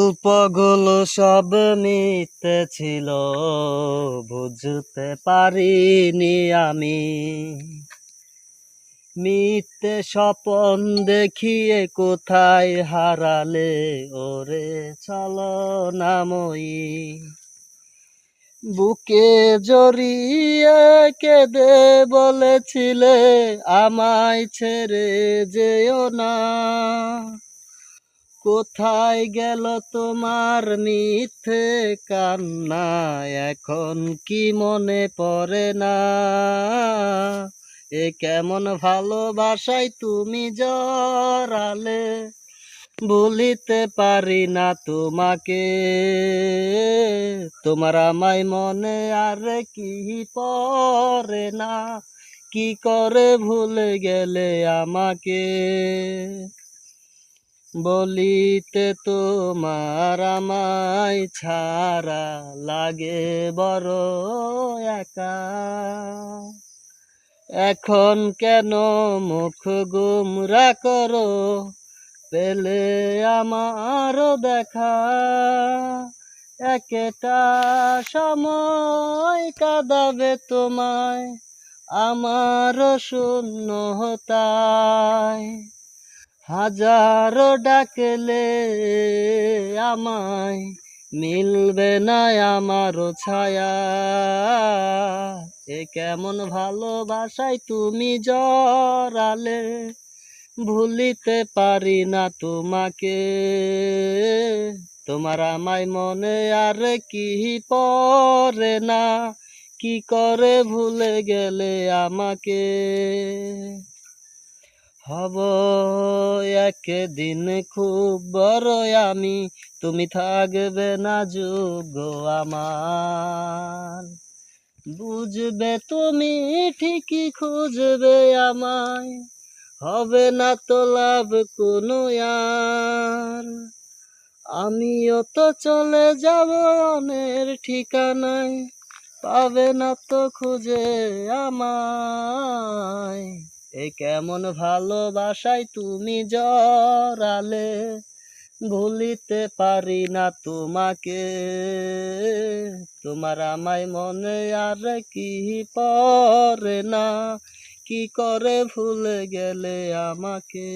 গল্পগুলো সব মিথ্যে ছিল, বুঝতে পারিনি আমি। মিথ্যে স্বপন দেখিয়ে কোথায় হারালে ওরে ছলনাময়ী। বুকে জড়িয়ে কেঁদে বলেছিলে আমায় ছেড়ে যেও না। কোথায় গেল তোমার মিথ্যে কান্না, এখন কি মনে পড়ে না? এ কেমন ভালোবাসায় তুমি জড়ালে, ভুলিতে পারি না তোমাকে। তোমার আমায় মনে আর কি পড়ে না, কি করে ভুলে গেলে আমাকে। বলিতে তোমার আমায় ছাড়া লাগে বড় একা। এখন কেন মুখ গুমরা করো, পেলে আমারও দেখা। একটা সময় কাঁদাবে তোমায় আমারও শূন্যতায়। হাজারো ডাকলে আমায় মিলবে না আমারও ছায়া। এ কেমন ভালোবাসায় তুমি জড়ালে, ভুলিতে পারি না তোমাকে। তোমার আমায় মনে আর কি পড়ে না, কি করে ভুলে গেলে আমাকে। হব একদিন খুব বড় আমি, তুমি থাকবে না যোগ্য আমার। বুঝবে তুমি ঠিকই খুঁজবে আমায়, হবে না তো লাভ কোনো আর। আমিও তো চলে যাব অনের ঠিকানায়, পাবে না তো খুঁজে আমায়। এ কেমন ভালোবাসায় তুমি জড়ালে, ভুলিতে পারি না তোমাকে। তোমার আমায় মনে আর কি পড়ে না, কি করে ভুলে গেলে আমাকে।